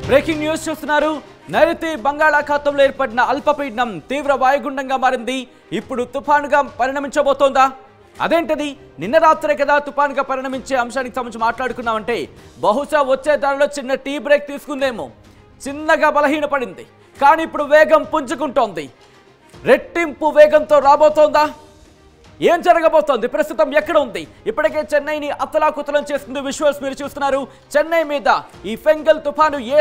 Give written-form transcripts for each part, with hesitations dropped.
Breaking news చూస్తున్నారు. నైరుతి బంగాళాఖాతంలో ఏర్పడిన అల్పపీడనం తీవ్ర వాయుగుండంగా మారింది. ఇప్పుడు తుఫానుగా పరిణమించబోతోందా? అదేంటది? నిన్న రాత్రే కదా తుఫానుగా పరిణమించే అంశానికి సంబంధించి మాట్లాడుకున్నామంటే బహుశా వచ్చే దారిలో చిన్న టీ బ్రేక్ తీసుకుందేమో. చిన్నగా బలహీనపడింది, కానీ ఇప్పుడు వేగం పుంజుకుంటోంది. రెట్టింపు వేగంతో రాబోతోందా? ఏం జరగబోతోంది? ప్రస్తుతం ఎక్కడ ఉంది? ఇప్పటికే చెన్నైని అతలాకుతలం చేస్తుంది. విజువల్స్ మీరు చూస్తున్నారు. చెన్నై మీద ఈ ఫెంగల్ తుఫాను ఏ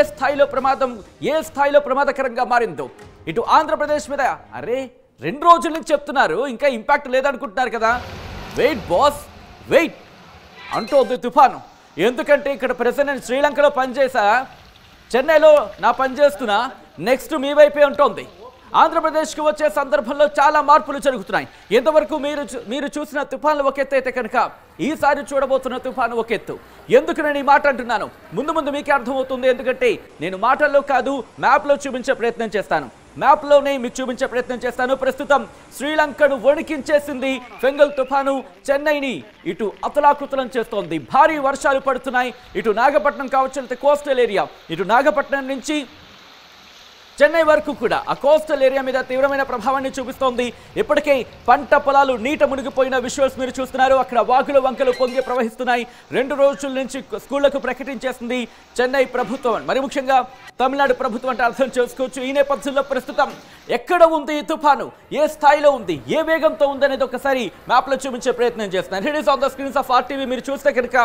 స్థాయిలో ప్రమాదకరంగా మారిందో. ఇటు ఆంధ్రప్రదేశ్ మీద అరే 2 రోజుల నుంచి చెప్తున్నారు, ఇంకా ఇంపాక్ట్ లేదనుకుంటున్నారు కదా. వెయిట్ బాస్, వెయిట్ అంటోంది తుఫాను. ఎందుకంటే ఇక్కడ ప్రెసెంట్ నేను శ్రీలంకలో పనిచేసా, చెన్నైలో నా పని చేస్తున్నా, నెక్స్ట్ మీ వైపే ఉంటుంది. ఆంధ్రప్రదేశ్కి వచ్చే సందర్భంలో చాలా మార్పులు జరుగుతున్నాయి. ఎంతవరకు మీరు చూసిన తుఫాన్లు ఒక ఎత్తు అయితే కనుక ఈసారి చూడబోతున్న తుఫాను ఒక ఎత్తు. ఎందుకు నేను ఈ మాట అంటున్నాను ముందు మీకే అర్థమవుతుంది. ఎందుకంటే నేను మాటల్లో కాదు, మ్యాప్లో చూపించే ప్రయత్నం చేస్తాను. మ్యాప్లోనే మీకు చూపించే ప్రయత్నం చేస్తాను. ప్రస్తుతం శ్రీలంకను వణికించేసింది ఫెంగల్ తుఫాను. చెన్నైని ఇటు అతలాకుతలం చేస్తోంది. భారీ వర్షాలు పడుతున్నాయి. ఇటు నాగపట్నం కావచ్చు, లేకపోతే కోస్టల్ ఏరియా, ఇటు నాగపట్నం నుంచి చెన్నై వరకు కూడా ఆ కోస్టల్ ఏరియా మీద తీవ్రమైన ప్రభావాన్ని చూపిస్తోంది. ఇప్పటికే పంట పొలాలు నీట మునిగిపోయిన విజువల్స్ మీరు చూస్తున్నారు. అక్కడ వాగులు వంకలు పొంగి ప్రవహిస్తున్నాయి. 2 రోజుల నుంచి స్కూళ్లకు ప్రకటించేసింది చెన్నై ప్రభుత్వం, మరి ముఖ్యంగా తమిళనాడు ప్రభుత్వం అంటే అర్థం చేసుకోవచ్చు. ఈ నేపథ్యంలో ప్రస్తుతం ఎక్కడ ఉంది ఈ తుఫాను, ఏ స్థాయిలో ఉంది, ఏ వేగంతో ఉంది అనేది ఒకసారి మ్యాప్లో చూపించే ప్రయత్నం చేస్తున్నాను. Hit is on the screens of RTV. మీరు చూస్తే కనుక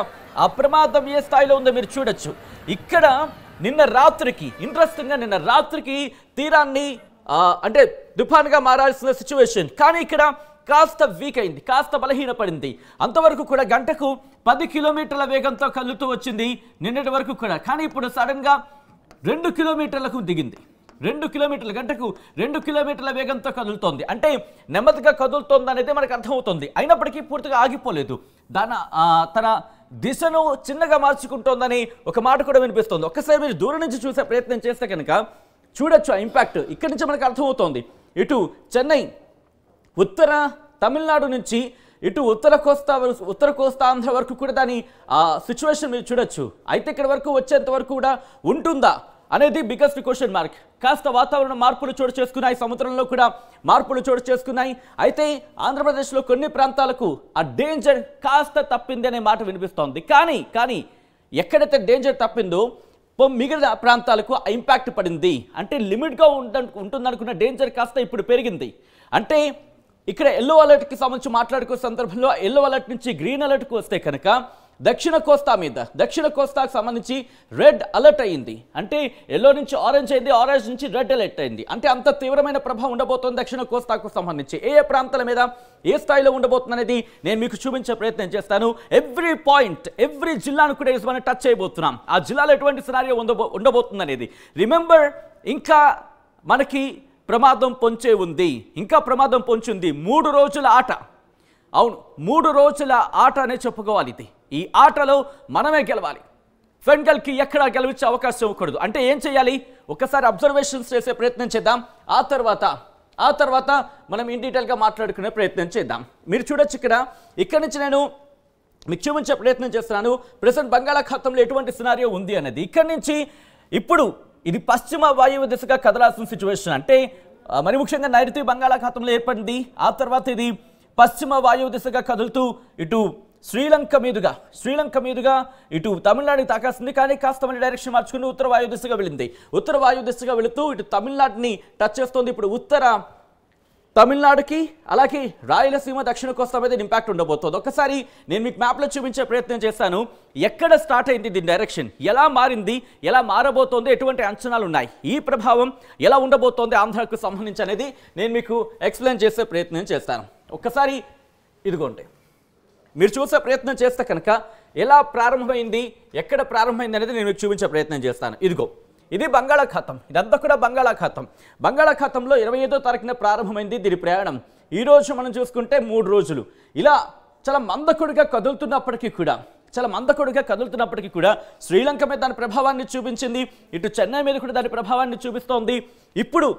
ఆ ప్రమాదం ఏ స్థాయిలో ఉందో మీరు చూడొచ్చు. ఇక్కడ నిన్న రాత్రికి తీరాన్ని అంటే తుఫాన్గా మారాల్సిన సిచ్యువేషన్, కానీ ఇక్కడ కాస్త వీక్ అయింది, కాస్త బలహీనపడింది. అంతవరకు కూడా గంటకు 10 కిలోమీటర్ల వేగంతో కదులుతూ వచ్చింది నిన్నటి వరకు కూడా. కానీ ఇప్పుడు సడన్గా 2 కిలోమీటర్లకు దిగింది. 2 కిలోమీటర్లు, గంటకు 2 కిలోమీటర్ల వేగంతో కదులుతోంది. అంటే నెమ్మదిగా కదులుతోంది అనేది మనకు అర్థమవుతుంది. అయినప్పటికీ పూర్తిగా ఆగిపోలేదు. తన దిశను చిన్నగా మార్చుకుంటోందని ఒక మాట కూడా వినిపిస్తోంది. ఒక్కసారి మీరు దూరం నుంచి చూసే ప్రయత్నం చేస్తే కనుక చూడొచ్చు ఆ ఇంపాక్ట్. ఇక్కడి నుంచి మనకు అర్థమవుతోంది. ఇటు చెన్నై, ఉత్తర తమిళనాడు నుంచి ఇటు ఉత్తర కోస్తా ఆంధ్ర వరకు కూడా దాని సిచ్యువేషన్ మీరు చూడొచ్చు. అయితే ఇక్కడ వరకు వచ్చేంత వరకు కూడా ఉంటుందా అనేది బిగ్గెస్ట్ క్వశ్చన్ మార్క్. కాస్త వాతావరణ మార్పులు చోటు చేసుకున్నాయి, సముద్రంలో కూడా మార్పులు చోటు చేసుకున్నాయి. అయితే ఆంధ్రప్రదేశ్లో కొన్ని ప్రాంతాలకు ఆ డేంజర్ కాస్త తప్పింది అనే మాట వినిపిస్తోంది. కానీ ఎక్కడైతే డేంజర్ తప్పిందో మిగిలిన ప్రాంతాలకు ఇంపాక్ట్ పడింది. అంటే లిమిట్గా ఉంటుందనుకున్న డేంజర్ కాస్త ఇప్పుడు పెరిగింది. అంటే ఇక్కడ ఎల్లో అలర్ట్కి సంబంధించి మాట్లాడుకునే సందర్భంలో ఎల్లో అలర్ట్ నుంచి గ్రీన్ అలర్ట్కి వస్తే కనుక దక్షిణ కోస్తాకు సంబంధించి రెడ్ అలర్ట్ అయ్యింది. అంటే ఎల్లో నుంచి ఆరెంజ్ అయింది, ఆరెంజ్ నుంచి రెడ్ అలర్ట్ అయింది. అంటే అంత తీవ్రమైన ప్రభావం ఉండబోతోంది దక్షిణ కోస్తాకు సంబంధించి. ఏ ప్రాంతాల మీద ఏ స్థాయిలో ఉండబోతుంది అనేది నేను మీకు చూపించే ప్రయత్నం చేస్తాను. ఎవ్రీ పాయింట్, ఎవ్రీ జిల్లాను కూడా మనం టచ్ చేయబోతున్నాం. ఆ జిల్లాలో ఎటువంటి సినారియో ఉండబోతుంది అనేది. రిమెంబర్, ఇంకా మనకి ప్రమాదం పొంచే ఉంది, ఇంకా ప్రమాదం పొంచుంది. 3 రోజుల ఆట. అవును, 3 రోజుల ఆట అనే చెప్పుకోవాలి ఇది. ఈ ఆటలో మనమే గెలవాలి. ఫెంగల్కి ఎక్కడా గెలిచే అవకాశం ఇవ్వకూడదు. అంటే ఏం చేయాలి? ఒకసారి అబ్జర్వేషన్స్ చేసే ప్రయత్నం చేద్దాం. ఆ తర్వాత మనం ఇన్ డీటెయిల్గా మాట్లాడుకునే ప్రయత్నం చేద్దాం. మీరు చూడొచ్చు ఇక్కడి నుంచి నేను మీకు చూపించే ప్రయత్నం చేస్తున్నాను. ప్రెసెంట్ బంగాళాఖాతంలో ఎటువంటి సినారియో ఉంది అనేది. ఇక్కడి నుంచి ఇప్పుడు ఇది పశ్చిమ వాయువ్య దిశగా కదలాల్సిన సిచ్యువేషన్. అంటే మరి ముఖ్యంగా నైరుతి బంగాళాఖాతంలో ఏర్పడింది. ఆ తర్వాత ఇది పశ్చిమ వాయువ్య దిశగా కదులుతూ ఇటు శ్రీలంక మీదుగా ఇటు తమిళనాడుని తాకాల్సింది. కానీ కాస్త మళ్ళీ డైరెక్షన్ మార్చుకుని ఉత్తర వాయువ్య దిశగా వెళ్ళింది. ఉత్తర వాయువ్య దిశగా వెళుతూ ఇటు తమిళనాడుని టచ్ చేస్తోంది. ఇప్పుడు ఉత్తర తమిళనాడుకి, అలాగే రాయలసీమ, దక్షిణ కోస్తా మీద ఇంపాక్ట్ ఉండబోతోంది. ఒకసారి నేను మీకు మ్యాప్లో చూపించే ప్రయత్నం చేస్తాను. ఎక్కడ స్టార్ట్ అయింది దీని డైరెక్షన్, ఎలా మారింది, ఎలా మారబోతోంది, ఎటువంటి అంచనాలు ఉన్నాయి, ఈ ప్రభావం ఎలా ఉండబోతోంది ఆంధ్రాకు సంబంధించి అనేది నేను మీకు ఎక్స్ప్లెయిన్ చేసే ప్రయత్నం చేస్తాను. ఒక్కసారి ఇదిగోండి, మీరు చూసే ప్రయత్నం చేస్తే కనుక ఎలా ప్రారంభమైంది, ఎక్కడ ప్రారంభమైంది అనేది నేను మీకు చూపించే ప్రయత్నం చేస్తాను. ఇది బంగాళాఖాతం. ఇదంతా కూడా బంగాళాఖాతంలో 25వ తారీఖున ప్రారంభమైంది దీని ప్రయాణం. ఈరోజు మనం చూసుకుంటే 3 రోజులు ఇలా చాలా మందకొడిగా కదులుతున్నప్పటికీ కూడా శ్రీలంక మీద దాని ప్రభావాన్ని చూపించింది. ఇటు చెన్నై మీద కూడా దాని ప్రభావాన్ని చూపిస్తోంది. ఇప్పుడు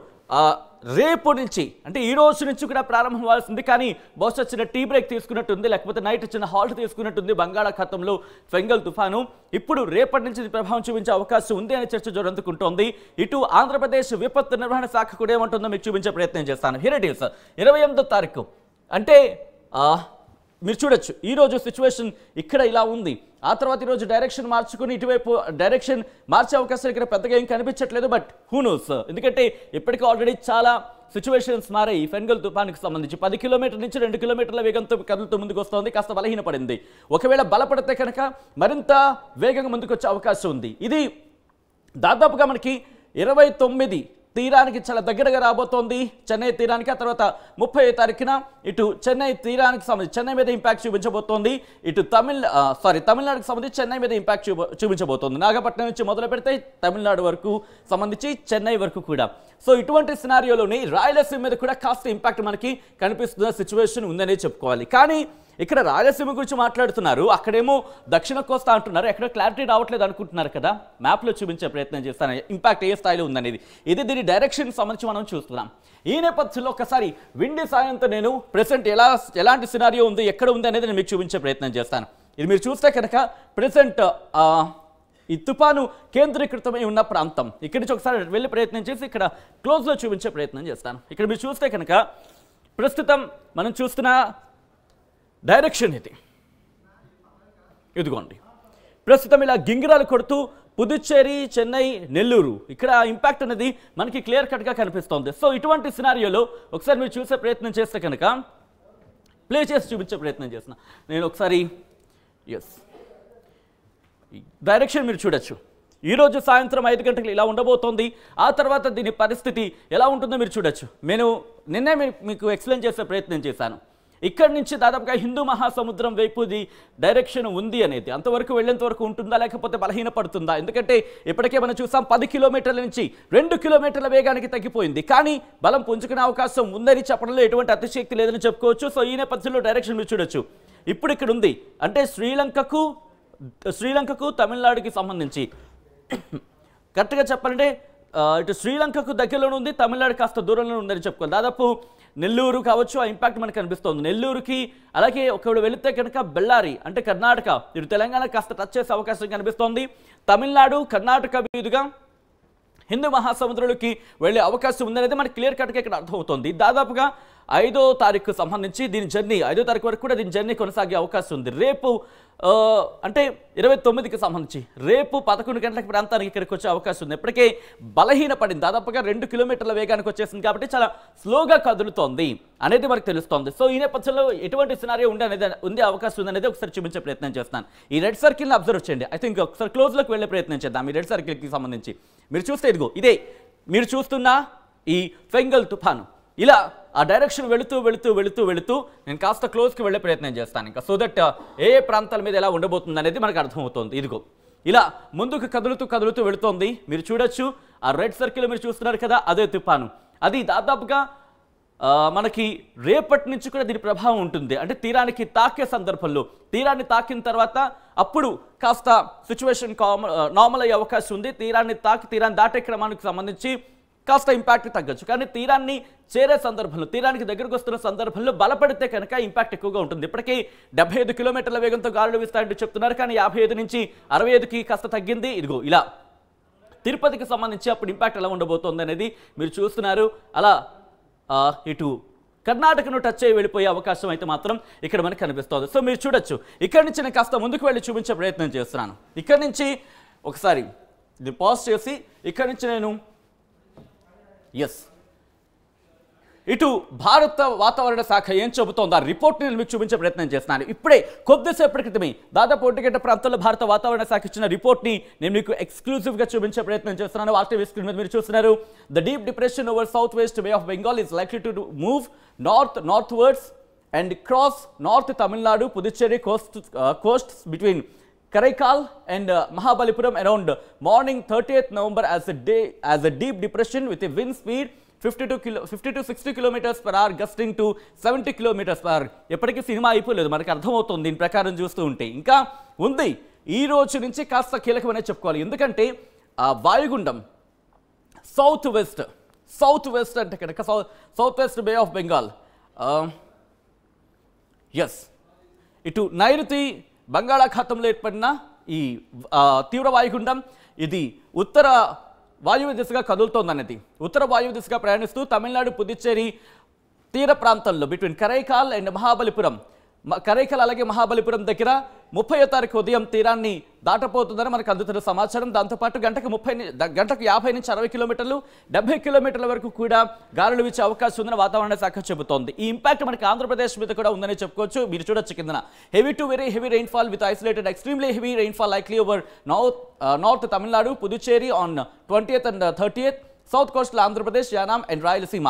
రేపు నుంచి అంటే ఈ రోజు నుంచి కూడా ప్రారంభం అవ్వాల్సింది, కానీ బహుశా చిన్న టీ బ్రేక్ తీసుకున్నట్టుంది, లేకపోతే నైట్ చిన్న హాల్ట్ తీసుకున్నట్టుంది బంగాళాఖాతంలో ఫెంగల్ తుఫాను. ఇప్పుడు రేపటి నుంచి ప్రభావం చూపించే అవకాశం ఉంది అనే చర్చ జోరందుకుంటోంది. ఇటు ఆంధ్రప్రదేశ్ విపత్తు నిర్వహణ శాఖ కూడా ఏమంటుందో మీకు చూపించే ప్రయత్నం చేస్తాను. హియర్ ఇట్ ఈస్ 28వ తారీఖు అంటే మీరు చూడొచ్చు ఈరోజు సిచ్యువేషన్ ఇక్కడ ఇలా ఉంది. ఆ తర్వాత ఈరోజు డైరెక్షన్ మార్చుకుని ఇటువైపు డైరెక్షన్ మార్చే అవకాశం ఇక్కడ పెద్దగా ఏం కనిపించట్లేదు. బట్ హూ నోస్, ఎందుకంటే ఇప్పటికీ ఆల్రెడీ చాలా సిచ్యువేషన్స్ మారాయి. ఈ ఫెంగల్ తుఫానుకి సంబంధించి 10 కిలోమీటర్ల నుంచి 2 కిలోమీటర్ల వేగంతో కదులుతూ ముందుకు వస్తుంది, కాస్త బలహీనపడింది. ఒకవేళ బలపడితే కనుక మరింత వేగంగా ముందుకు వచ్చే అవకాశం ఉంది. ఇది దాదాపుగా మనకి 29 తీరానికి చాలా దగ్గరగా రాబోతోంది, చెన్నై తీరానికి. ఆ తర్వాత 30వ తారీఖున ఇటు చెన్నై తీరానికి సంబంధించి చెన్నై మీద ఇంపాక్ట్ చూపించబోతోంది. ఇటు తమిళనాడుకి సంబంధించి చెన్నై మీద ఇంపాక్ట్ చూపించబోతోంది. నాగపట్నం నుంచి మొదలు పెడితే తమిళనాడు వరకు సంబంధించి చెన్నై వరకు కూడా. సో ఇటువంటి సినారియోలోని రాయలసీమ మీద కూడా కాస్త ఇంపాక్ట్ మనకి కనిపిస్తున్న సిచ్యువేషన్ ఉందనే చెప్పుకోవాలి. కానీ ఇక్కడ రాయలసీమ గురించి మాట్లాడుతున్నారు, అక్కడేమో దక్షిణ కోస్తా అంటున్నారు, ఎక్కడ క్లారిటీ రావట్లేదు అనుకుంటున్నారు కదా. మ్యాప్లో చూపించే ప్రయత్నం చేస్తాను ఇంపాక్ట్ ఏ స్థాయిలో ఉందనేది. ఇది దీని డైరెక్షన్ సంబంధించి మనం చూస్తున్నాం. ఈ నేపథ్యంలో ఒకసారి విండి సాయంతో నేను ప్రెసెంట్ ఎలాంటి సినారియో ఉంది, ఎక్కడ ఉంది అనేది నేను మీకు చూపించే ప్రయత్నం చేస్తాను. ఇది మీరు చూస్తే కనుక ప్రెసెంట్ ఈ తుఫాను కేంద్రీకృతమై ఉన్న ప్రాంతం, ఇక్కడి నుంచి ఒకసారి వెళ్ళి ప్రయత్నం చేసి ఇక్కడ క్లోజ్లో చూపించే ప్రయత్నం చేస్తాను. ఇక్కడ మీరు చూస్తే కనుక ప్రస్తుతం మనం చూస్తున్న డైరెక్షన్ ఇదిగోండి. ప్రస్తుతం ఇలా గింగిరాలు కొడుతూ పుదుచ్చేరి, చెన్నై, నెల్లూరు ఇక్కడ ఇంపాక్ట్ అనేది మనకి క్లియర్ కట్గా కనిపిస్తోంది. సో ఇటువంటి సినారియోలో ఒకసారి మీరు చూసే ప్రయత్నం చేస్తే కనుక ప్లే చేసి చూపించే ప్రయత్నం చేస్తున్నా నేను ఒకసారి. ఎస్, డైరెక్షన్ మీరు చూడొచ్చు. ఈరోజు సాయంత్రం 5 గంటలకు ఇలా ఉండబోతోంది. ఆ తర్వాత దీని పరిస్థితి ఎలా ఉంటుందో మీరు చూడొచ్చు. నేను నిన్నే మీకు ఎక్స్ప్లెయిన్ చేసే ప్రయత్నం చేశాను. ఇక్కడి నుంచి దాదాపుగా హిందూ మహాసముద్రం వైపు డైరెక్షన్ ఉంది అనేది, అంతవరకు వెళ్ళేంత వరకు ఉంటుందా లేకపోతే బలహీనపడుతుందా? ఎందుకంటే ఇప్పటికే మనం చూసాం 10 కిలోమీటర్ల నుంచి 2 కిలోమీటర్ల వేగానికి తగ్గిపోయింది, కానీ బలం పుంజుకునే అవకాశం ఉందని చెప్పడంలో ఎటువంటి అతిశక్తి లేదని చెప్పుకోవచ్చు. సో ఈ నేపథ్యంలో డైరెక్షన్ మీరు చూడొచ్చు. ఇప్పుడు ఇక్కడ ఉంది అంటే శ్రీలంకకు తమిళనాడుకి సంబంధించి కరెక్ట్గా చెప్పాలంటే ఇటు శ్రీలంకకు దగ్గరలోనే ఉంది, తమిళనాడు కాస్త దూరంలో ఉందని చెప్పుకోవాలి. దాదాపు నెల్లూరు కావచ్చు, ఆ ఇంపాక్ట్ మనకు కనిపిస్తుంది నెల్లూరుకి. అలాగే ఒకవేళ వెళితే కనుక బెల్లారి అంటే కర్ణాటక, ఇటు తెలంగాణ కాస్త టచ్ చేసే అవకాశం కనిపిస్తోంది. తమిళనాడు, కర్ణాటక మీదుగా హిందూ మహాసముద్రంలోకి వెళ్ళే అవకాశం ఉందనేది మనకి క్లియర్ కట్గా ఇక్కడ అర్థమవుతుంది. దాదాపుగా 5వ తారీఖుకు సంబంధించి దీని జర్నీ 5వ తారీఖు వరకు కూడా దీని జర్నీ కొనసాగే అవకాశం ఉంది. రేపు అంటే 29కి సంబంధించి రేపు 11 గంటల ప్రాంతానికి ఇక్కడికి వచ్చే అవకాశం ఉంది. ఇప్పటికే బలహీనపడింది, దాదాపుగా 2 కిలోమీటర్ల వేగానికి వచ్చేసింది కాబట్టి చాలా స్లోగా కదులుతోంది అనేది మనకు తెలుస్తోంది. సో ఈ నేపథ్యంలో ఎటువంటి సినారియో ఉండే అవకాశం ఉంది అనేది ఒకసారి చూపించే ప్రయత్నం చేస్తాను. ఈ రెడ్ సర్కిల్ని అబ్జర్వ్ చేయండి. ఐ థింక్ ఒకసారి క్లోజ్లోకి వెళ్ళే ప్రయత్నం చేద్దాం. ఈ రెడ్ సర్కిల్కి సంబంధించి మీరు చూస్తే ఇదే మీరు చూస్తున్న ఈ ఫెంగల్ తుఫాను ఇలా ఆ డైరెక్షన్ వెళుతూ నేను కాస్త క్లోజ్కి వెళ్ళే ప్రయత్నం చేస్తాను ఇంకా, సో దట్ ఏ ప్రాంతాల మీద ఎలా ఉండబోతుంది అనేది మనకు అర్థమవుతుంది. ఇదిగో ఇలా ముందుకు కదులుతూ వెళుతోంది. మీరు చూడొచ్చు ఆ రెడ్ సర్కిల్ మీరు చూస్తున్నారు కదా, అదే తుఫాను. అది దాదాపుగా మనకి రేపటి నుంచి కూడా దీని ప్రభావం ఉంటుంది. అంటే తీరానికి తాకే సందర్భంలో, తీరాన్ని తాకిన తర్వాత అప్పుడు కాస్త సిచ్యువేషన్ నార్మల్ అయ్యే అవకాశం ఉంది. తీరాన్ని దాటే క్రమానికి సంబంధించి కాస్త ఇంపాక్ట్ తగ్గచ్చు, కానీ తీరాన్ని చేరే సందర్భంలో, తీరానికి దగ్గరకు వస్తున్న సందర్భంలో బలపడితే కనుక ఇంపాక్ట్ ఎక్కువగా ఉంటుంది. ఇప్పటికీ 75 కిలోమీటర్ల వేగంతో గాలులు వీస్తాయంటూ చెప్తున్నారు, కానీ 55 నుంచి 65కి కాస్త తగ్గింది. ఇదిగో ఇలా తిరుపతికి సంబంధించి అప్పుడు ఇంపాక్ట్ ఎలా ఉండబోతోంది అనేది మీరు చూస్తున్నారు. అలా ఇటు కర్ణాటకను టచ్ అయ్యి వెళ్ళిపోయే అవకాశం అయితే మాత్రం ఇక్కడ మనకు కనిపిస్తుంది. సో మీరు చూడొచ్చు. ఇక్కడి నుంచి నేను కాస్త ముందుకు వెళ్ళి చూపించే ప్రయత్నం చేస్తున్నాను. ఇక్కడి నుంచి ఒకసారి ఇది పాజ్ చేసి ఇక్కడి నుంచి నేను ఇటు భారత వాతావరణ శాఖ ఏం చెబుతోందో ఆ రిపోర్ట్ని నేను మీకు చూపించే ప్రయత్నం చేస్తున్నాను. ఇప్పుడే కొద్దిసేపటి క్రితమే దాదాపు 1 గంట ప్రాంతంలో భారత వాతావరణ శాఖ ఇచ్చిన రిపోర్ట్ని నేను మీకు ఎక్స్క్లూజివ్గా చూపించే ప్రయత్నం చేస్తున్నాను. ఆర్టీవీ స్క్రీన్ మీద మీరు చూస్తున్నారు. The deep depression over south west bay of Bengal is likely to move northwards and cross north Tamil Nadu, Puducherry coasts between Karaikal and Mahabalipuram around morning 30th November as a deep depression with a wind speed 50 to 60 kilometers per hour gusting to 70 kilometers per hour. ఎప్పటికీ cinema అయిపోలేదు, మనకు అర్థమవుతుంది దీని ప్రకారం చూస్తూ ఉంటే. ఇంకా ఉంది, ఈ రోజు నుంచి కాస్త కీలకమనే చెప్పుకోవాలి. ఎందుకంటే ఆ వాయుగుండం సౌత్ వెస్ట్ అంటే కనుక south west bay of Bengal, yes, ఇటు నైరుతి బంగాళాఖాతంలో ఏర్పడిన ఈ తీవ్ర వాయుగుండం ఇది ఉత్తర వాయువ్య దిశగా కదులుతోందనేది. ఉత్తర వాయువ్య దిశగా ప్రయాణిస్తూ తమిళనాడు పుదుచ్చేరి తీర ప్రాంతంలో బిట్వీన్ కరైకాల్ అండ్ మహాబలిపురం, కరైకల్ అలాగే మహాబలిపురం దగ్గర 30వ తారీఖు ఉదయం తీరాన్ని దాటపోతుందని మనకు అందుతున్న సమాచారం. దాంతోపాటు గంటకు 50 నుంచి 60 కిలోమీటర్లు 70 కిలోమీటర్ల వరకు కూడా గాలులు వీచే అవకాశం ఉందని వాతావరణ శాఖ చెబుతోంది. ఈ ఇంపాక్ట్ మనకి ఆంధ్రప్రదేశ్ మీద కూడా ఉందని చెప్పుకోవచ్చు. మీరు చూడొచ్చు కిందన heavy to very heavy rainfall with isolated extremely heavy rainfall likely over north Tamil Nadu Puducherry on 20th and 30th, south coastal Andhra Pradesh, Yanam and Rayalaseema.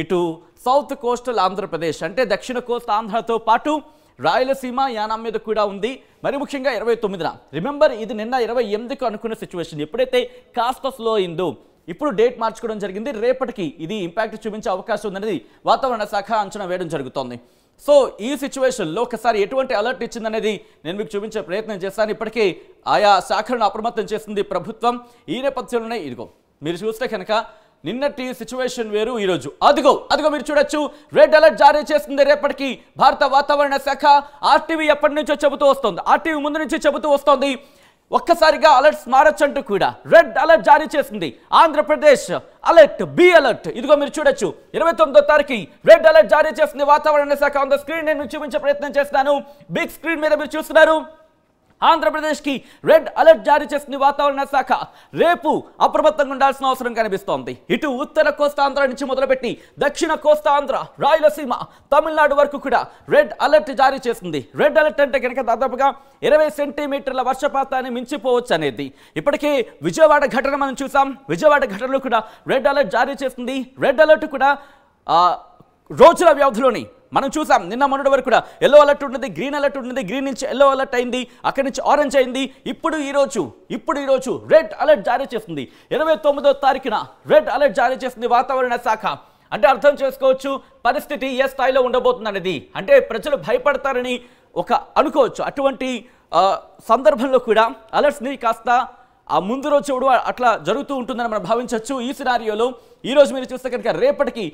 ఇటు సౌత్ కోస్టల్ ఆంధ్రప్రదేశ్ అంటే దక్షిణ కోస్ట్ ఆంధ్రతో పాటు రాయలసీమ, యానాం మీద కూడా ఉంది. మరి ముఖ్యంగా 29న, రిమెంబర్ ఇది నిన్న 28కు అనుకున్న సిచ్యువేషన్, ఎప్పుడైతే కాస్త స్లో అయిందో ఇప్పుడు డేట్ మార్చుకోవడం జరిగింది. రేపటికి ఇది ఇంపాక్ట్ చూపించే అవకాశం ఉందనేది వాతావరణ శాఖ అంచనా వేయడం జరుగుతోంది. సో ఈ సిచ్యువేషన్లో ఒకసారి ఎటువంటి అలర్ట్ ఇచ్చిందనేది నేను మీకు చూపించే ప్రయత్నం చేస్తాను. ఇప్పటికే ఆయా శాఖలను అప్రమత్తం చేసింది ప్రభుత్వం. ఈ నేపథ్యంలోనే ఇదిగో మీరు చూస్తే కనుక నిన్నటి సిచ్యువేషన్ వేరు, ఈరోజు అదిగో మీరు చూడొచ్చు రెడ్ అలర్ట్ జారీ చేస్తుంది రేపటికి భారత వాతావరణ శాఖ. ఆర్టీవీ ఎప్పటి నుంచో చెబుతూ వస్తుంది, ఆర్టీవీ ముందు నుంచి చెబుతూ వస్తోంది, ఒక్కసారిగా అలర్ట్స్ మారచ్చంటూ కూడా రెడ్ అలర్ట్ జారీ చేసింది ఆంధ్రప్రదేశ్. Alert, be alert. ఇదిగో మీరు చూడొచ్చు 29వ తారీఖు రెడ్ అలర్ట్ జారీ చేస్తుంది వాతావరణ శాఖ. ఆన్ ద స్క్రీన్ నేను చూపించే ప్రయత్నం చేస్తాను. బిగ్ స్క్రీన్ మీద మీరు చూస్తున్నారు, ఆంధ్రప్రదేశ్కి రెడ్ అలర్ట్ జారీ చేసింది వాతావరణ శాఖ. రేపు అప్రమత్తంగా ఉండాల్సిన అవసరం కనిపిస్తోంది. ఇటు ఉత్తర కోస్తాంధ్ర నుంచి మొదలుపెట్టి దక్షిణ కోస్తాంధ్ర, రాయలసీమ, తమిళనాడు వరకు కూడా రెడ్ అలర్ట్ జారీ చేసింది. రెడ్ అలర్ట్ అంటే కనుక దాదాపుగా 20 సెంటీమీటర్ల వర్షపాతాన్ని మించిపోవచ్చు అనేది. ఇప్పటికే విజయవాడ ఘటన మనం చూసాం, విజయవాడ ఘటనలో కూడా రెడ్ అలర్ట్ జారీ చేసింది. రెడ్ అలర్ట్ కూడా రోజుల వ్యవధిలోని మనం చూసాం. నిన్న మొన్నటి వరకు కూడా ఎల్లో అలర్ట్ ఉన్నది, గ్రీన్ అలర్ట్ ఉన్నది, గ్రీన్ నుంచి ఎల్లో అలర్ట్ అయింది, అక్కడి నుంచి ఆరెంజ్ అయింది. ఇప్పుడు ఈరోజు రెడ్ అలర్ట్ జారీ చేస్తుంది. 29వ తారీఖున రెడ్ అలర్ట్ జారీ చేస్తుంది వాతావరణ శాఖ. అంటే అర్థం చేసుకోవచ్చు పరిస్థితి ఏ స్థాయిలో ఉండబోతుంది అనేది. అంటే ప్రజలు భయపడతారని అనుకోవచ్చు. అటువంటి సందర్భంలో కూడా అలర్ట్స్ని కాస్త ఆ ముందు రోజు అట్లా జరుగుతూ ఉంటుందని మనం భావించవచ్చు. ఈ సినారియోలో ఈరోజు మీరు చూస్తే కనుక రేపటికి